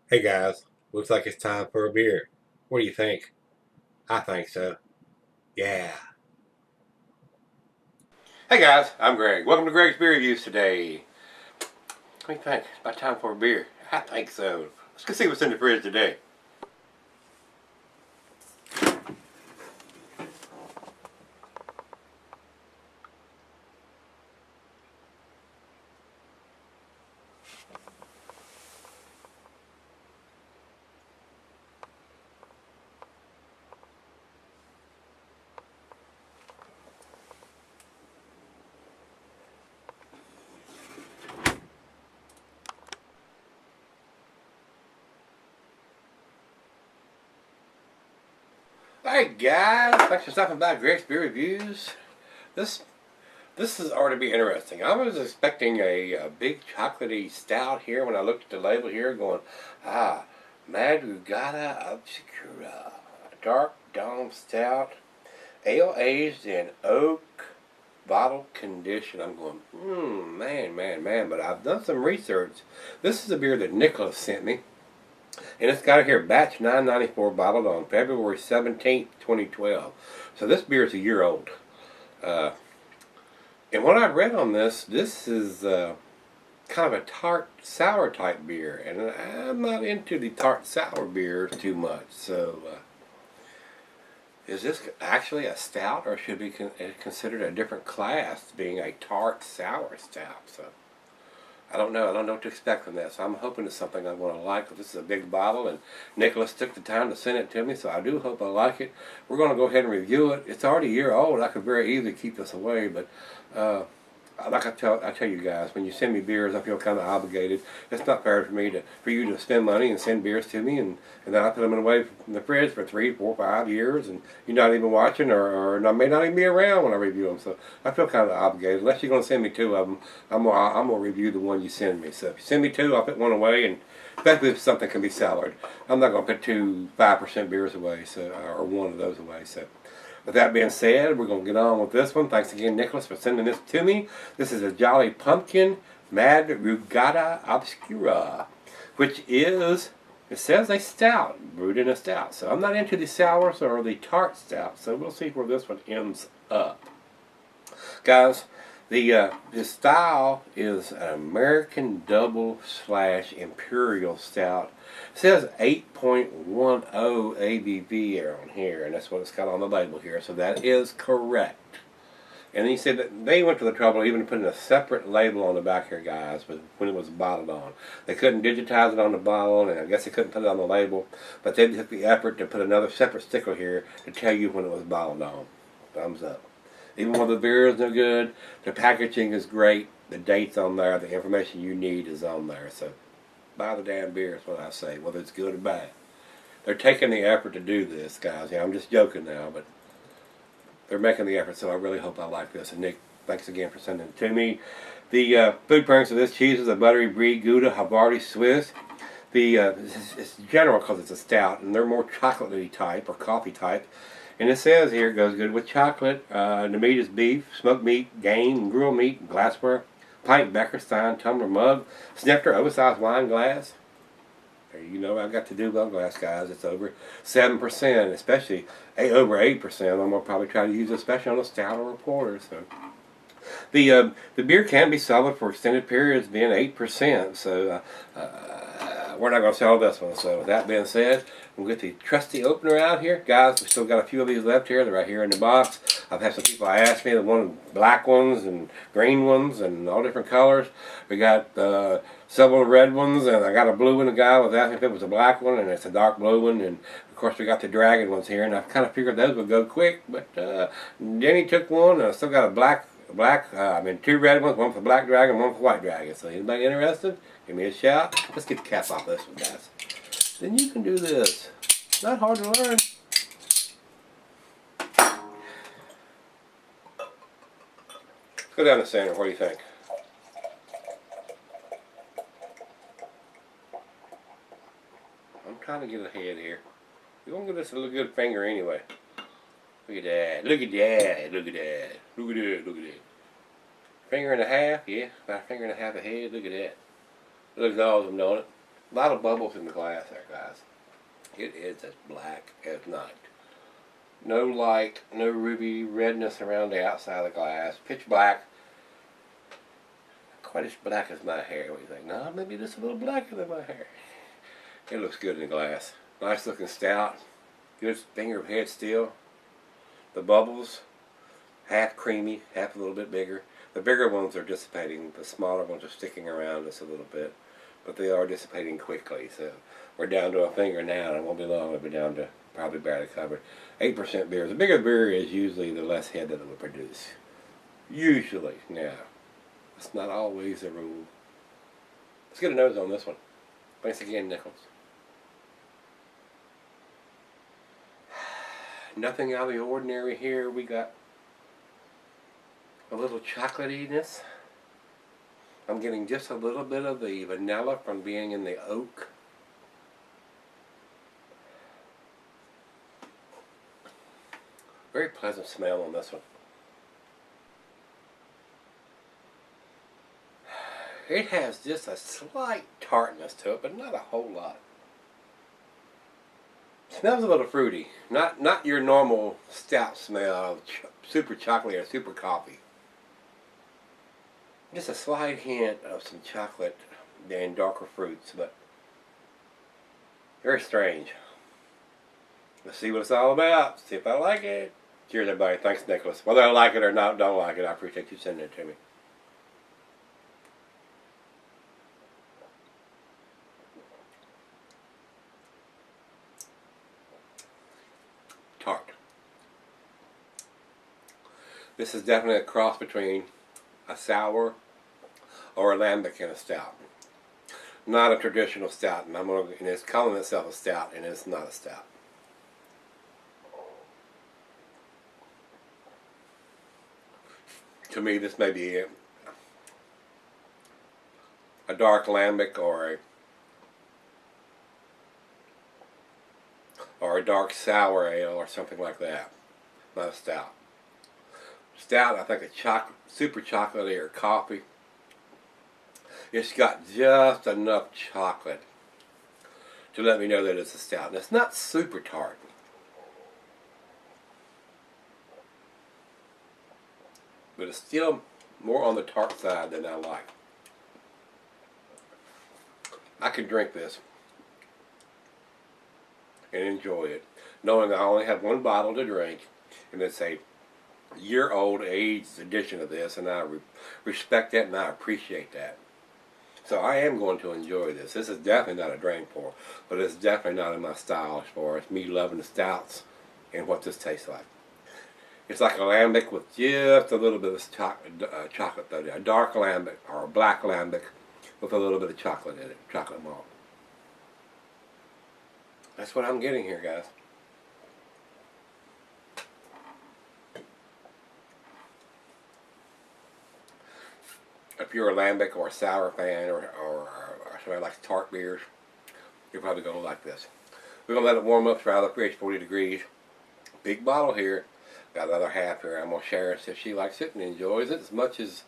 Hey guys, looks like it's time for a beer. What do you think? I think so. Yeah. Hey guys, I'm Greg. Welcome to Gregsbeerreviews today. What do you think? It's about time for a beer. I think so. Let's go see what's in the fridge today. Hey guys, thanks for stopping by Gregsbeerreviews. This this is already be interesting. I was expecting a big chocolatey stout here when I looked at the label here, going, Madrugada Obscura, dark dome stout, ale aged in oak bottle condition. I'm going, man. But I've done some research. This is a beer that Nicholas sent me, and it's got it here, batch 994, bottled on February 17th, 2012. So this beer is a year old. Uh, and what I've read on this is kind of a tart sour type beer, and I'm not into the tart sour beers too much. So is this actually a stout, or should it be considered a different class, being a tart sour stout? So I don't know. I don't know what to expect from this. I'm hoping it's something I'm going to like. This is a big bottle, and Nicholas took the time to send it to me, so I do hope I like it. We're going to go ahead and review it. It's already a year old. I could very easily keep this away, but like I tell you guys, when you send me beers, I feel kind of obligated. It's not fair for you to spend money and send beers to me, and then I put them away in the fridge for 3, 4, 5 years, and you're not even watching, or I may not even be around when I review them. So I feel kind of obligated. Unless you're going to send me 2 of them, I'm gonna review the one you send me. So if you send me 2, I'll put one away, and especially if something can be cellared. I'm not going to put 2 5% beers away, so or one of those away. So. With that being said, we're going to get on with this one. Thanks again, Nicholas, for sending this to me. This is a Jolly Pumpkin Madrugada Obscura, which is, it says a stout, brewed in a stout. So I'm not into the sours or the tart stout, so we'll see where this one ends up. Guys, the style is an American double slash imperial stout. It says 8.10 ABV on here, and that's what it's got on the label here, so that is correct. And he said that they went to the trouble even putting a separate label on the back here, guys, but when it was bottled on. They couldn't digitize it on the bottle, and I guess they couldn't put it on the label, but they took the effort to put another separate sticker here to tell you when it was bottled on. Thumbs up. Even when the beer is no good, the packaging is great, the date's on there, the information you need is on there. So buy the damn beer is what I say, whether it's good or bad. They're taking the effort to do this, guys. Yeah, I'm just joking now, but they're making the effort, so I really hope I like this. And Nick, thanks again for sending it to me. The food pairings of this cheese is a buttery brie Gouda Havarti Swiss. It's general because it's a stout, and they're more chocolatey type or coffee type. And it says here it goes good with chocolate. The meat is beef, smoked meat, game, grilled meat, glassware, pint, becker, stein, tumbler, mug, snifter, oversized wine glass. There you know I've got to do well glass, guys. It's over 7%, especially over 8%. I'm going to probably try to use it, especially on a stout or a porter. So the beer can be solid for extended periods, being 8%. So we're not going to sell this one. So with that being said, we'll get the trusty opener out here. Guys, we still got a few of these left here. They're right here in the box. I've had some people ask me, the black ones and green ones and all different colors. We got several red ones, and I got a blue one. The guy was asking if it was a black one, and it's a dark blue one. And of course, we got the dragon ones here, and I kind of figured those would go quick. But Jenny took one, and I still got a 2 red ones, one for black dragon, one for white dragon. So anybody interested, give me a shout. Let's get the cap off this one, guys. Then you can do this. Not hard to learn. Let's go down the center. What do you think? I'm trying to get ahead here. We're going to give this a little good finger anyway. Look at that. Look at that. Look at that. Look at that. Look at that. Finger and a half. Yeah, about a finger and a half ahead. Look at that. It looks awesome, don't it? A lot of bubbles in the glass there, guys. It is as black as night. No light, no ruby redness around the outside of the glass. Pitch black. Quite as black as my hair. What do you think? No, maybe just a little blacker than my hair. It looks good in the glass. Nice looking stout. Good finger of head still. The bubbles, half creamy, half a little bit bigger. The bigger ones are dissipating. The smaller ones are sticking around just a little bit. But they are dissipating quickly. So we're down to a finger now, and it won't be long. We'll be down to probably barely covered. 8% beer. The bigger the beer is, usually the less head that it will produce. Usually. Now, it's not always a rule. Let's get a nose on this one. Thanks again, Nichols. Nothing out of the ordinary here. We got a little chocolatiness. I'm getting just a little bit of the vanilla from being in the oak. Very pleasant smell on this one. It has just a slight tartness to it, but not a whole lot. Smells a little fruity. Not your normal stout smell of super chocolate or super coffee. Just a slight hint of some chocolate and darker fruits, but very strange. Let's see what it's all about. See if I like it. Cheers, everybody. Thanks, Nicholas. Whether I like it or not, don't like it, I appreciate you sending it to me. Tart. This is definitely a cross between a sour or a lambic and a stout. Not a traditional stout, and it's calling itself a stout, and it's not a stout. To me, this may be a dark lambic or a dark sour ale or something like that. Not a stout. Stout, I think a super chocolatey or coffee. It's got just enough chocolate to let me know that it's a stout. And it's not super tart. But it's still more on the tart side than I like. I could drink this and enjoy it, knowing I only have one bottle to drink, and it's a year-old aged edition of this, and I respect that and I appreciate that. So I am going to enjoy this. This is definitely not a drain pour, but it's definitely not in my style as far as me loving the stouts and what this tastes like. It's like a lambic with just a little bit of chocolate though. A dark lambic or a black lambic with a little bit of chocolate in it, chocolate malt. That's what I'm getting here, guys. If you're a lambic or a sour fan or somebody likes tart beers, you're probably going to like this. We're going to let it warm up to around 40 degrees. Big bottle here. Got the other half here. I'm going to share it if she likes it and enjoys it as much as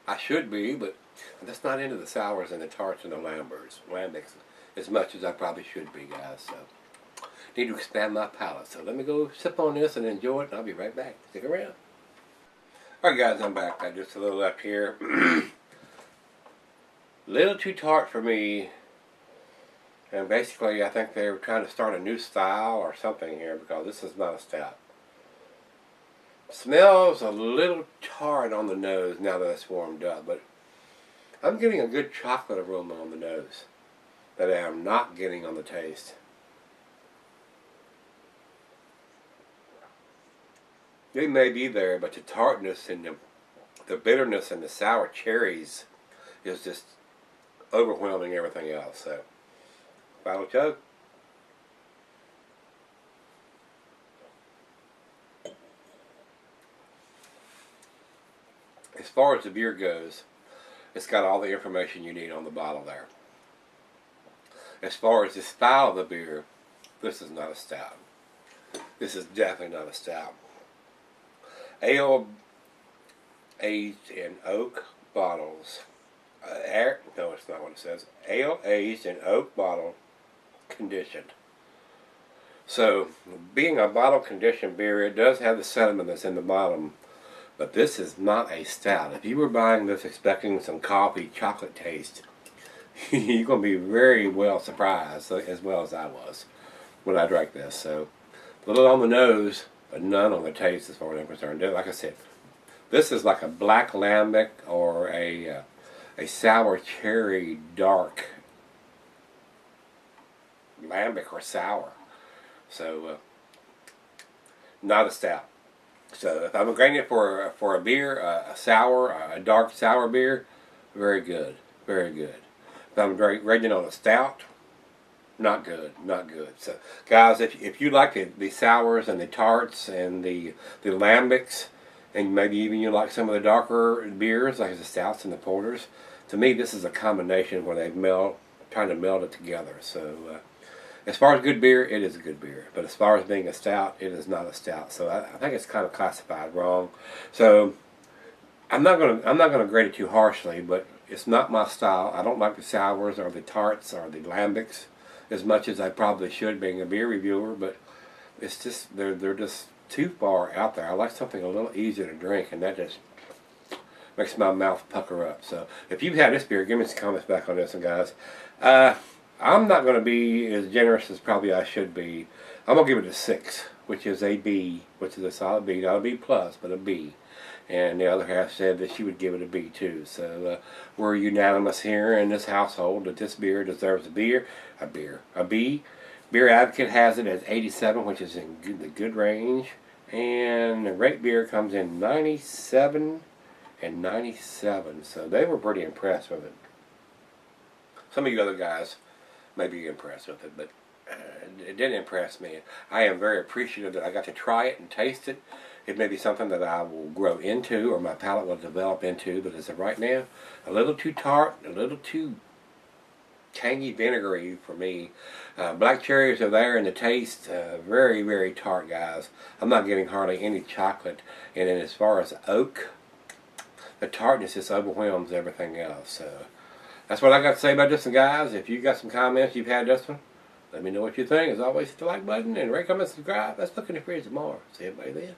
I should be, but I'm just not into the sours and the tarts and the lambics as much as I probably should be, guys. So need to expand my palate. So let me go sip on this and enjoy it, and I'll be right back. Stick around. Alright guys, I'm back. Got just a little left here. Little too tart for me. And basically I think they were trying to start a new style or something here, because this is not a stout. Smells a little tart on the nose now that it's warmed up, but I'm getting a good chocolate aroma on the nose that I am not getting on the taste. They may be there, but the tartness and the bitterness and the sour cherries is just overwhelming everything else. So, final chug. As far as the beer goes, it's got all the information you need on the bottle there. As far as the style of the beer, this is not a stout. This is definitely not a stout. Ale aged in oak bottles No, it's not what it says. Ale aged in oak bottle conditioned. So, being a bottle conditioned beer, it does have the sediment that's in the bottom, but this is not a stout. If you were buying this expecting some coffee chocolate taste, you're going to be very well surprised, as well as I was when I drank this. So, a little on the nose, but none on the taste as far as I'm concerned. Like I said, this is like a black lambic or a sour cherry dark lambic or sour. So, not a stout. So, if I'm grading it for a beer, a sour, a dark sour beer, very good, very good. If I'm grading on a stout, not good, not good. So, guys, if you like the sours and the tarts and the lambics, and maybe even you like some of the darker beers, like the stouts and the porters, to me, this is a combination where they've trying to meld it together. So, as far as good beer, it is a good beer. But as far as being a stout, it is not a stout. So I think it's kind of classified wrong. So I'm not gonna grade it too harshly, but it's not my style. I don't like the sours or the tarts or the lambics as much as I probably should, being a beer reviewer. But it's just they're just too far out there. I like something a little easier to drink, and that just makes my mouth pucker up. So if you've had this beer, give me some comments back on this one, guys. I'm not going to be as generous as probably I should be. I'm going to give it a 6, which is a B, which is a solid B, not a B plus, but a B. And the other half said that she would give it a B too. So we're unanimous here in this household that this beer deserves a B. Beer Advocate has it as 87, which is in the good range. And the Rate Beer comes in 97 and 97. So they were pretty impressed with it. Some of you other guys may be impressed with it, but it didn't impress me. I am very appreciative that I got to try it and taste it. It may be something that I will grow into or my palate will develop into, but as of right now, a little too tart, a little too tangy vinegary for me. Black cherries are there in the taste. Very, very tart, guys. I'm not getting hardly any chocolate. And then as far as oak, the tartness just overwhelms everything else. So that's what I got to say about this one, guys. If you got some comments you've had this one, let me know what you think. As always, hit the like button and rate, comment, subscribe. Let's look in the fridge tomorrow. See everybody then.